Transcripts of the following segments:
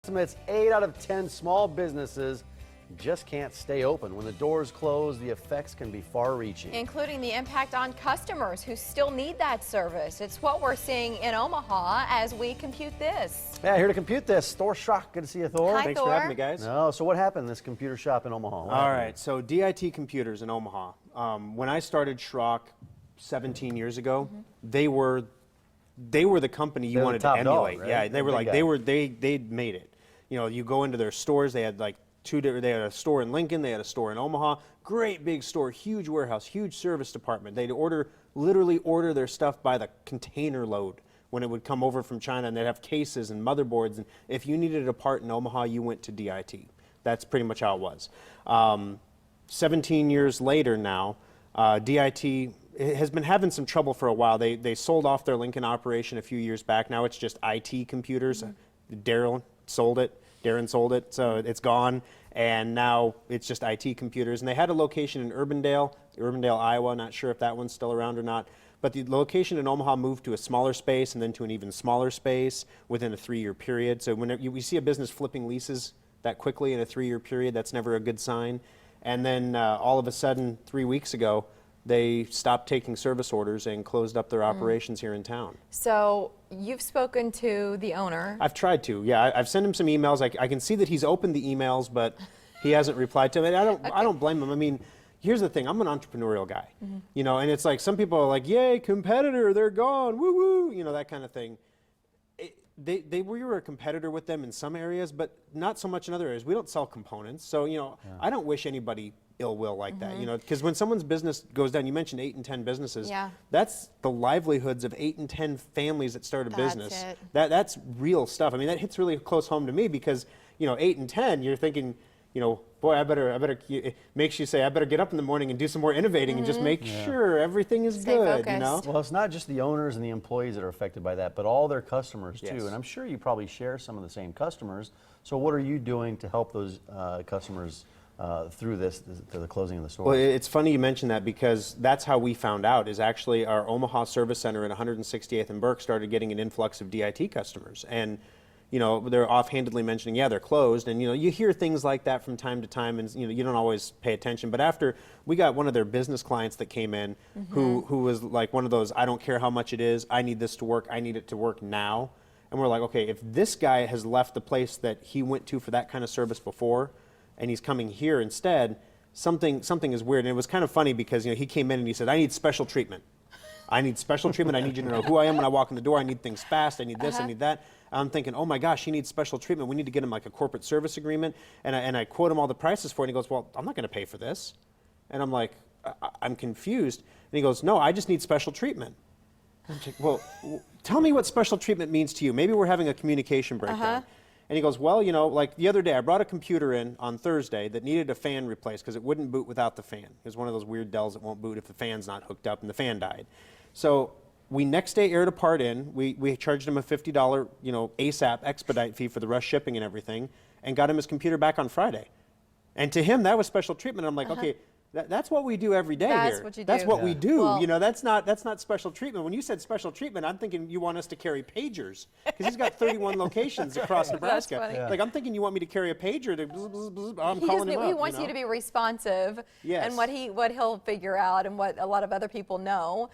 estimates 8 out of 10 small businesses just can't stay open. When the doors close, the effects can be far-reaching. Including the impact on customers who still need that service. It's what we're seeing in Omaha as we compute this. Yeah, here to compute this, Thor Schrock. Good to see you, Thor. Hi, Thanks Thor. for having me, guys. No, so what happened in this computer shop in Omaha? All right, so DIT Computers in Omaha. When I started Schrock 17 years ago, they were the company you wanted to emulate. Dog, right? Yeah, they were like they made it. You know, you go into their stores. They had like they had a store in Lincoln. They had a store in Omaha. Great big store, huge warehouse, huge service department. They'd literally order their stuff by the container load when it would come over from China, and they'd have cases and motherboards. And if you needed a part in Omaha, you went to DIT. That's pretty much how it was. 17 years later now, DIT has been having some trouble for a while. They sold off their Lincoln operation a few years back. Now it's just IT computers. Darren sold it, so it's gone. And now it's just IT computers. And they had a location in Urbandale, Iowa. Not sure if that one's still around or not. But the location in Omaha moved to a smaller space and then to an even smaller space within a 3-year period. So whenever we see a business flipping leases that quickly in a 3-year period, that's never a good sign. And then all of a sudden, 3 weeks ago, they stopped taking service orders and closed up their operations here in town. So you've spoken to the owner. I've tried to, yeah. I've sent him some emails. I can see that he's opened the emails, but he hasn't replied to them. And I don't blame him. I mean, here's the thing. I'm an entrepreneurial guy, you know, and it's like some people are like, yay, competitor, they're gone, woo woo, you know, that kind of thing. We were a competitor with them in some areas, but not so much in other areas. We don't sell components, so you know, I don't wish anybody ill will like that, you know, because when someone's business goes down, you mentioned 8 and 10 businesses. Yeah. That's the livelihoods of 8 and 10 families that start a business. It. That's real stuff. I mean, that hits really close home to me because you know, 8 and 10, you're thinking, you know, boy, I better. It makes you say, I better get up in the morning and do some more innovating and just make sure everything is Stay good. focused. You know. Well, it's not just the owners and the employees that are affected by that, but all their customers too. Yes. And I'm sure you probably share some of the same customers. So what are you doing to help those customers through this, to the closing of the store? Well, it's funny you mention that because that's how we found out. Is actually our Omaha Service Center at 168th and Burke started getting an influx of DIT customers, and you know, they're offhandedly mentioning, yeah, they're closed, and you know, you hear things like that from time to time, and you know, you don't always pay attention. But after we got one of their business clients that came in, who was like one of those, I don't care how much it is, I need this to work, I need it to work now. And we're like, okay, if this guy has left the place that he went to for that kind of service before, and he's coming here instead, something is weird. And it was kind of funny because you know, he came in and he said, I need special treatment. I need special treatment. I need you to know who I am when I walk in the door. I need things fast. I need this. I need that. I'm thinking, oh my gosh, he needs special treatment. We need to get him like a corporate service agreement. And I quote him all the prices for it. And he goes, well, I'm not going to pay for this. And I'm like, I'm confused. And he goes, no, I just need special treatment. I'm like, well, tell me what special treatment means to you. Maybe we're having a communication breakdown. And he goes, well, you know, like the other day, I brought a computer in on Thursday that needed a fan replaced because it wouldn't boot without the fan. It was one of those weird Dells that won't boot if the fan's not hooked up, and the fan died. So we next day aired a part in. We charged him a $50, you know, ASAP expedite fee for the rush shipping and everything, and got him his computer back on Friday. And to him, that was special treatment. I'm like, okay, that's what we do every day That's here. what you That's do. what we do. Well, you know, that's not special treatment. When you said special treatment, I'm thinking you want us to carry pagers because he's got 31 locations across Nebraska. That's funny. Like I'm thinking you want me to carry a pager. To bzz, bzz, bzz, I'm He calling just him up. he wants you to be responsive, Yes. and what he'll figure out, and what a lot of other people know,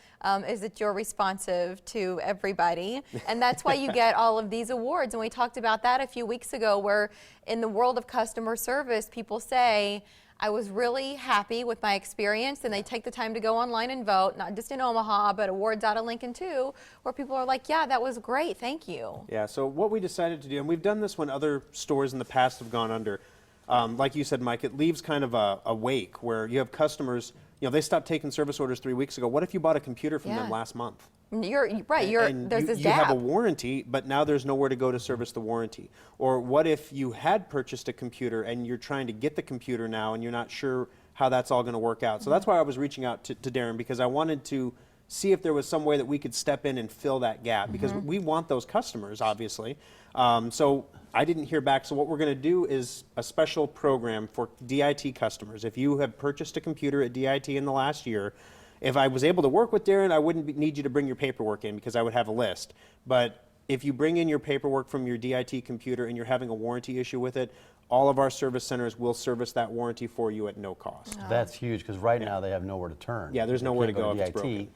is that you're responsive to everybody, and that's why you get all of these awards. And we talked about that a few weeks ago, where in the world of customer service, people say, I was really happy with my experience, and they take the time to go online and vote, not just in Omaha, but awards out of Lincoln too, where people are like, yeah, that was great, thank you. Yeah, so what we decided to do, and we've done this when other stores in the past have gone under, like you said, Mike, it leaves kind of a wake where you have customers, you know, they stopped taking service orders 3 weeks ago. What if you bought a computer from them last month? You're right. There's this you gap. have a warranty, but now there's nowhere to go to service the warranty. Or what if you had purchased a computer and you're trying to get the computer now and you're not sure how that's all going to work out? So that's why I was reaching out to Darren, because I wanted to see if there was some way that we could step in and fill that gap, because we want those customers, obviously. So I didn't hear back. So what we're going to do is a special program for DIT customers. If you have purchased a computer at DIT in the last year, if I was able to work with Darren, I wouldn't need you to bring your paperwork in because I would have a list. But If you bring in your paperwork from your DIT computer and you're having a warranty issue with it, all of our service centers will service that warranty for you at no cost. That's huge, because right now they have nowhere to turn. Yeah, there's They nowhere to can't go if it's DIT. broken.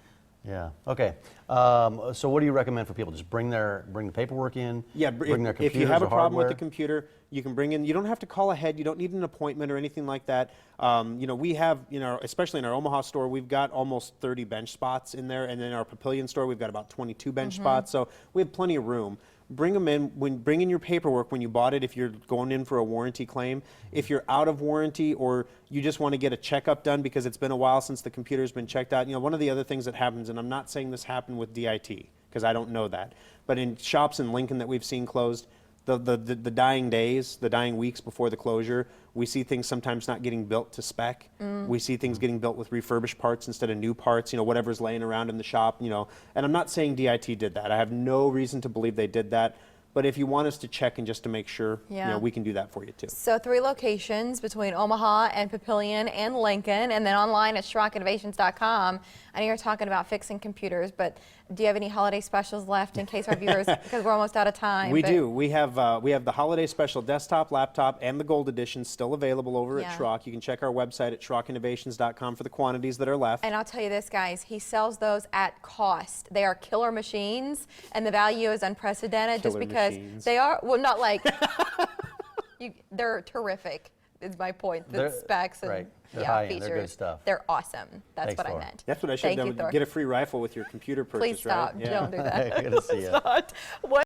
Yeah, okay. So what do you recommend for people? Just bring the paperwork in? Yeah, bring their computers if you have a or problem with the hardware? computer, you can bring in, you don't have to call ahead, you don't need an appointment or anything like that. You know, we have, especially in our Omaha store, we've got almost 30 bench spots in there, and in our Papillion store, we've got about 22 bench spots, so we have plenty of room. Bring them in, bring in your paperwork when you bought it if you're going in for a warranty claim. If you're out of warranty or you just want to get a checkup done because it's been a while since the computer's been checked out, one of the other things that happens, and I'm not saying this happened with DIT, because I don't know that, but in shops in Lincoln that we've seen closed, the dying days, the dying weeks before the closure, we see things sometimes not getting built to spec. We see things getting built with refurbished parts instead of new parts, whatever's laying around in the shop, and I'm not saying DIT did that. I have no reason to believe they did that. But if you want us to check and just to make sure, we can do that for you too. So 3 locations between Omaha and Papillion and Lincoln, and then online at SchrockInnovations.com. I know you're talking about fixing computers, but do you have any holiday specials left in case our viewers, because we're almost out of time? We do. We have the holiday special desktop, laptop, and the gold edition still available over at Schrock. You can check our website at SchrockInnovations.com for the quantities that are left. And I'll tell you this, guys, he sells those at cost. They are killer machines, and the value is unprecedented just because they are, well, not like, they're terrific, is my point. The specs and They're high-end. features. They're good stuff. They're awesome. That's Thanks, what Thor. I meant. That's what I should have Thank you, done. Thor. Get a free rifle with your computer purchase, Please stop. right? Yeah. Don't do that. Good to see you. It's not. What